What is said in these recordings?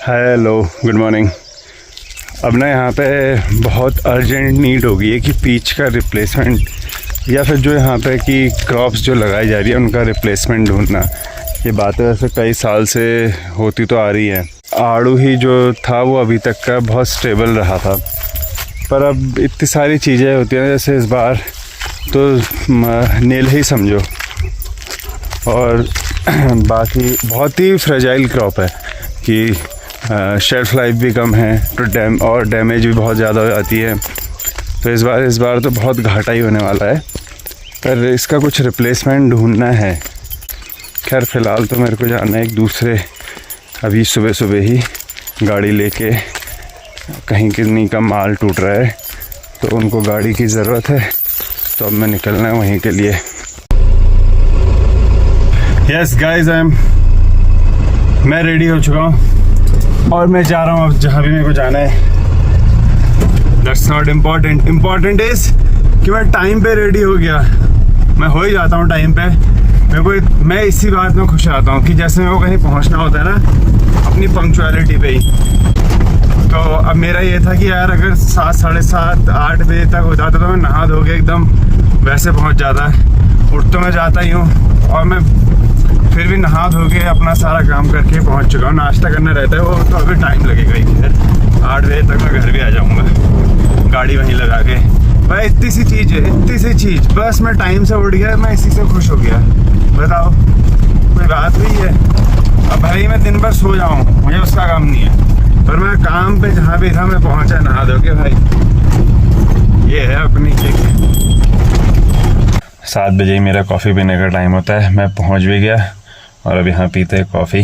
Hello, good morning. अब ना यहाँ पे बहुत अर्जेंट नीड हो गई है कि पीच का रिप्लेसमेंट या फिर जो यहाँ पे कि क्रॉप्स जो लगाई जा रही है उनका रिप्लेसमेंट ढूंढना। ये बातें वैसे कई साल से होती तो आ रही है। आड़ू ही जो था वो अभी तक का बहुत स्टेबल रहा था, पर अब इतनी सारी चीज़ें होती हैं, जैसे इस बार तो नेल ही समझो, और बाकी बहुत ही फ्रेजाइल क्रॉप है कि शेल्फ लाइफ भी कम है तो डैमेज भी बहुत ज़्यादा हो जाती है। तो इस बार तो बहुत घाटा ही होने वाला है, पर इसका कुछ रिप्लेसमेंट ढूंढना है। खैर फ़िलहाल तो मेरे को जाना है एक दूसरे, अभी सुबह ही गाड़ी लेके, कहीं किन्हीं का माल टूट रहा है तो उनको गाड़ी की ज़रूरत है, तो अब मैं निकलना है वहीं के लिए। यस गाइस, मैं रेडी हो चुका हूँ और मैं जा रहा हूँ अब जहाँ भी मेरे को जाना है। That's not important, important is कि मैं टाइम पे रेडी हो गया। मैं हो ही जाता हूँ टाइम पे। मैं इसी बात में खुश रहता हूँ कि जैसे मेरे को कहीं पहुँचना होता है ना, अपनी पंक्चुअलिटी पे ही। तो अब मेरा ये था कि यार अगर 7, साढ़े 7, 8 बजे तक हो जाता तो मैं नहा धो के एकदम वैसे पहुँच जाता। उठ तो मैं जाता ही हूँ और मैं फिर भी नहा धो के अपना सारा काम करके पहुंच चुका हूँ। नाश्ता करना रहता है, वो तो अभी टाइम लगेगा ही। फिर 8 बजे तक मैं घर भी आ जाऊँगा, गाड़ी वहीं लगा के। भाई इतनी सी चीज़ है, इतनी सी चीज़, बस मैं टाइम से उठ गया, मैं इसी से खुश हो गया। बताओ कोई बात नहीं है। अब भाई मैं दिन भर सो जाऊँ, मुझे उसका काम नहीं है, पर मैं काम पे जहाँ भी था मैं पहुँचा नहा धो के। भाई ये है अपनी। 7 बजे ही मेरा कॉफ़ी पीने का टाइम होता है। मैं पहुँच भी गया और अब यहाँ पीते हैं कॉफ़ी।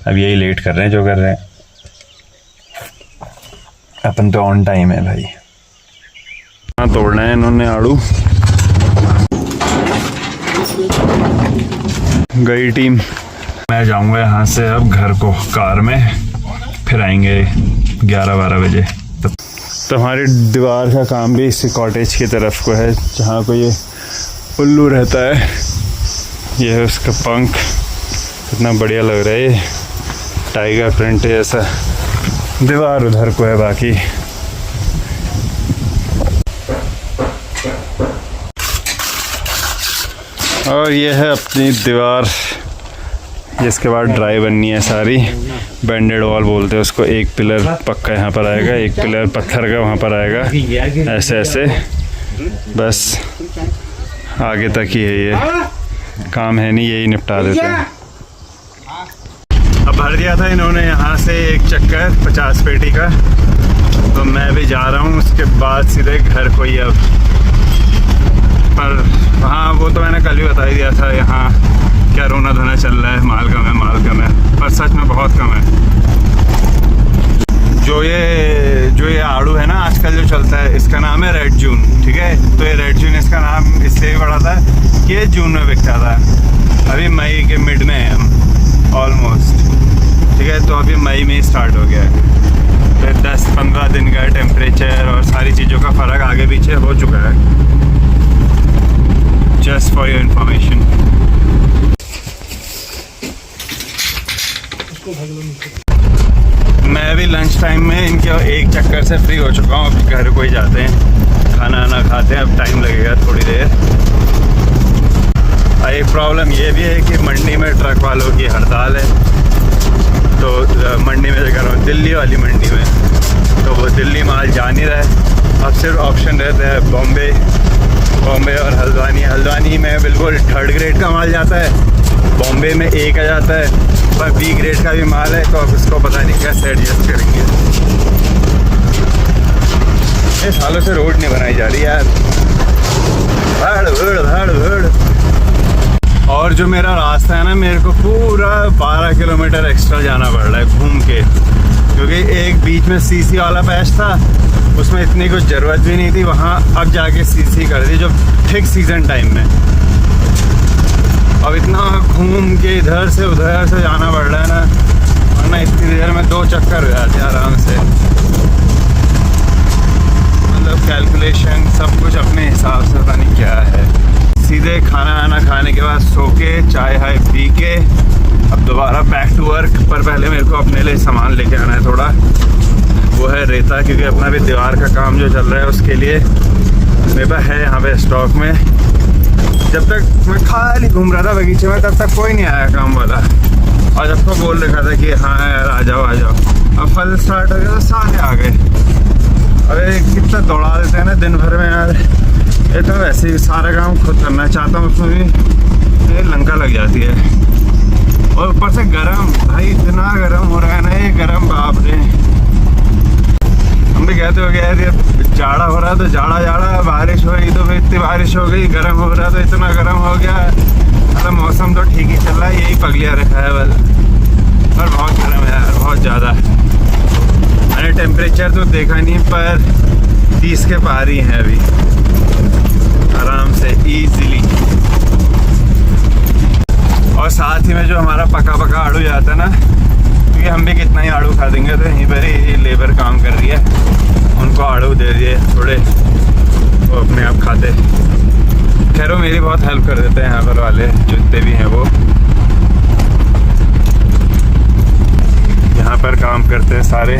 अब यही लेट कर रहे हैं जो कर रहे हैं, अपन तो ऑन टाइम है भाई। हाँ, तोड़ना है इन्होंने आड़ू। गई टीम। मैं जाऊँगा यहाँ से अब घर को कार में, फिर आएंगे 11-12 बजे। तो हमारी दीवार का काम भी इसी कॉटेज की तरफ को है जहाँ को ये उल्लू रहता है। ये है उसका पंख, कितना बढ़िया लग रहा है, ये टाइगर प्रिंट है ऐसा। दीवार उधर को है बाकी। और ये है अपनी दीवार, जिसके बाद ड्राई बननी है सारी। बैंडेड वॉल बोलते हैं उसको। एक पिलर पक्का यहाँ पर आएगा, एक पिलर पत्थर का वहाँ पर आएगा, ऐसे ऐसे। बस आगे तक ही है, ये काम है नहीं, यही निपटा देते हैं। अब भर दिया था इन्होंने यहाँ से एक चक्कर 50 पेटी का, तो मैं भी जा रहा हूँ उसके बाद सीधे घर को ही। अब पर हाँ, वो तो मैंने कल ही बता ही दिया था, यहाँ क्या रोना धोना चल रहा है, माल कम है, पर सच में बहुत कम है। जो ये आड़ू है ना आजकल जो चलता है, इसका नाम है रेड जून, ठीक है। तो ये रेड जून इसका नाम इसलिए भी पड़ा था कि ये जून में बिकता था। अभी मई के मिड में है हम ऑलमोस्ट, ठीक है। तो अभी मई में ही स्टार्ट हो गया है। फिर 10-15 दिन का टेम्परेचर और सारी चीज़ों का फ़र्क आगे पीछे हो चुका है। Just for your information. मैं अभी लंच टाइम में इनके एक चक्कर से फ्री हो चुका हूँ। अभी घर को ही जाते हैं, खाना वाना खाते हैं। अब टाइम लगेगा थोड़ी देर। एक प्रॉब्लम ये भी है कि मंडी में ट्रक वालों की हड़ताल है। तो मंडी में जो कर रहा हूँ, दिल्ली वाली मंडी में, तो वो दिल्ली माल जा नहीं रहा है। अब सिर्फ ऑप्शन रहता है बॉम्बे और हल्द्वानी में बिल्कुल 3rd ग्रेड का माल जाता है, बॉम्बे में A का जाता है, पर B ग्रेड का भी माल है। तो अब इसको पता नहीं कैसे एडजस्ट करेंगे। ये सालों से रोड नहीं बनाई जा रही यार, धड़। और जो मेरा रास्ता है ना, मेरे को पूरा 12 किलोमीटर एक्स्ट्रा जाना पड़ रहा है घूम के, क्योंकि एक बीच में CC वाला पैच था, उसमें इतनी कुछ ज़रूरत भी नहीं थी। वहाँ अब जाके CC कर दी, जो ठीक सीज़न टाइम में। अब इतना घूम के इधर से उधर से जाना पड़ रहा है ना, वरना इतनी देर में 2 चक्कर हो जाते हैं आराम से। मतलब कैलकुलेशन सब कुछ अपने हिसाब से, पता नहीं क्या है। सीधे खाना वाना खाने के बाद सो के चाय हाय पी के अब दोबारा बैक टू वर्क। पर पहले मेरे को अपने लिए सामान लेके आना है थोड़ा, वो है रेता, क्योंकि अपना भी दीवार का काम जो चल रहा है उसके लिए मेरे पास है यहाँ पे स्टॉक में। जब तक मैं खाली घूम रहा था बगीचे में तब तक कोई नहीं आया काम वाला, और जब को बोल रखा था कि हाँ यार आ जाओ आ जाओ, अब फल स्टार्ट हो गया तो सारे आ गए। अरे कितना दौड़ा देते हैं ना दिन भर में यार, ये तो वैसे ही सारा काम खुद करना चाहता हूँ, उसमें भी लंका लग जाती है। और ऊपर से गरम, भाई इतना गरम हो रहा है ना ये, गरम बाप रे। हम भी कहते हो गया यार ये जाड़ा हो रहा है तो जाड़ा, बारिश हुई तो इतनी बारिश हो गई, गर्म हो रहा तो इतना गर्म हो गया। मतलब मौसम तो ठीक ही चल रहा है, यही पगलिया रखा है बस। और बहुत गर्म है यार, बहुत ज़्यादा। मैंने टेम्परेचर तो देखा नहीं पर 30 के पार ही है अभी, आराम से ईजीली। और साथ ही में जो हमारा पका आड़ू जाता है ना, क्योंकि हम भी कितना ही आड़ू खा देंगे, तो यहीं पर ही लेबर काम कर रही है, उनको आड़ू दे दिए थोड़े, वो अपने आप खाते। खैर वो मेरी बहुत हेल्प कर देते हैं यहाँ पर वाले जितने भी हैं, वो यहाँ पर काम करते हैं सारे।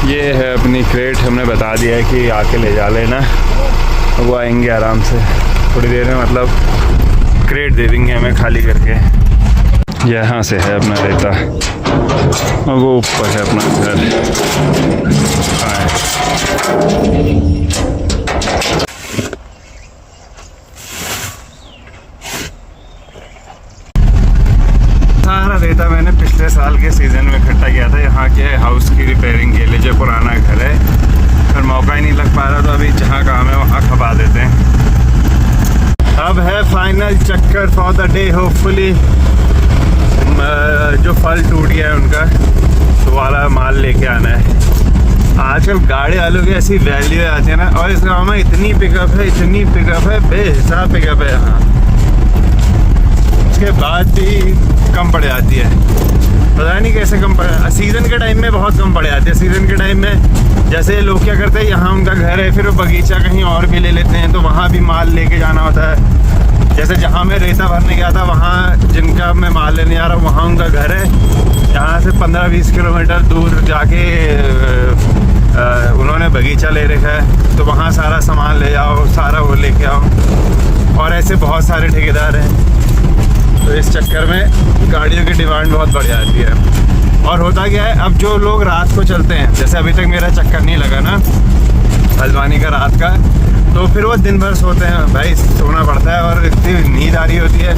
ये है अपनी क्रेट, हमने बता दिया है कि आके ले जा लेना, वो आएंगे आराम से थोड़ी देर में, मतलब क्रेट दे देंगे हमें खाली करके। यहाँ से है अपना रेता और वो ऊपर है अपना घर। सारा रेता मैंने पिछले साल के सीज़न में इकट्ठा किया था यहाँ के हाउस की रिपेयरिंग के लिए, जो पुराना घर है, पर मौका ही नहीं लग पा रहा, तो अभी जहाँ काम है वहाँ खपा देते हैं। अब है फाइनल चक्कर फॉर द डे, होपफुली जो फल टूट गया है उनका तो वाला माल लेके आना है। आजकल गाड़ी वालों की ऐसी वैल्यू आती है ना, और इस गाँव में इतनी पिकअप है, बेहिसाब पिकअप है यहाँ, उसके बाद भी कम पड़ जाती है। पता नहीं कैसे कम पड़, सीज़न के टाइम में बहुत कम पड़ जाती है। सीज़न के टाइम में जैसे लोग क्या करते हैं, यहाँ उनका घर है, फिर वो बगीचा कहीं और भी ले लेते हैं, तो वहाँ भी माल लेके जाना होता है। जैसे जहाँ मैं रेता भरने गया था, वहाँ जिनका मैं माल लेने जा रहा हूँ वहाँ उनका घर है, यहाँ से 15-20 किलोमीटर दूर जाके उन्होंने बगीचा ले रखा है, तो वहाँ सारा सामान ले जाओ, सारा वो लेके आओ। और ऐसे बहुत सारे ठेकेदार हैं, तो इस चक्कर में गाड़ियों की डिमांड बहुत बढ़ जाती है। और होता क्या है, अब जो लोग रात को चलते हैं, जैसे अभी तक मेरा चक्कर नहीं लगा ना हल्द्वानी का रात का, तो फिर वो दिन भर सोते हैं, भाई सोना पड़ता है और इतनी नींद आ रही होती है,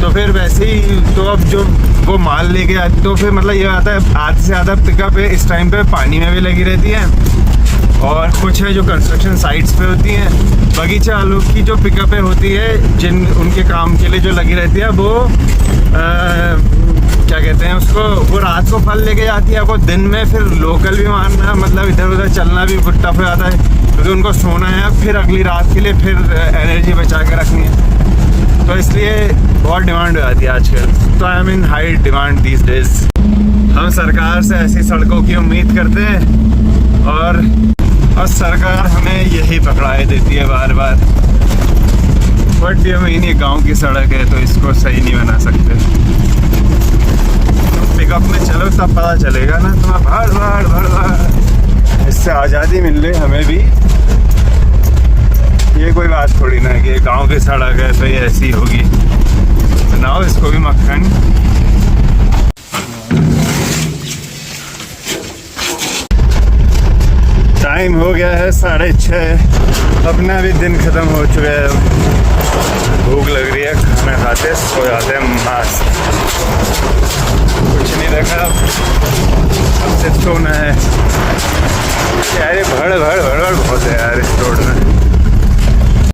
तो फिर वैसे ही तो अब जो वो माल लेके आते, तो फिर मतलब ये आता है आधे से ज़्यादा पिकअप इस टाइम पे पानी में भी लगी रहती है, और कुछ है जो कंस्ट्रक्शन साइट्स पे होती हैं। बगीचा वालों की जो पिकअपें होती है, जिन उनके काम के लिए जो लगी रहती है, वो क्या कहते हैं उसको, वो रात को फल लेके जाती है, वो दिन में फिर लोकल भी मारना, मतलब इधर उधर चलना भी टफ हो जाता है, क्योंकि उनको सोना है, फिर अगली रात के लिए फिर एनर्जी बचा के रखनी है, तो इसलिए बहुत डिमांड हो जाती है आजकल। तो I am in high demand these days. हम सरकार से ऐसी सड़कों की उम्मीद करते हैं, और सरकार हमें यही पकड़ाए देती है बार बार। बट ये मीन ये गाँव की सड़क है, तो इसको सही नहीं बना सकते। पिकअप में चलो तब पता चलेगा ना, तुम्हें भर इससे आज़ादी मिल रही हमें भी। ये कोई बात थोड़ी ना है कि गांव की सड़क है तो ये ऐसी होगी, बनाओ इसको भी मक्खन। टाइम हो गया है 6:30, अपना भी दिन ख़त्म हो चुका है। भूख लग रही है, खाना खाते सो जाते हैं मस्त, कुछ नहीं रखा, अब सिर्फ सोना है। यार ये भड़ बहुत है यार इस रोड में।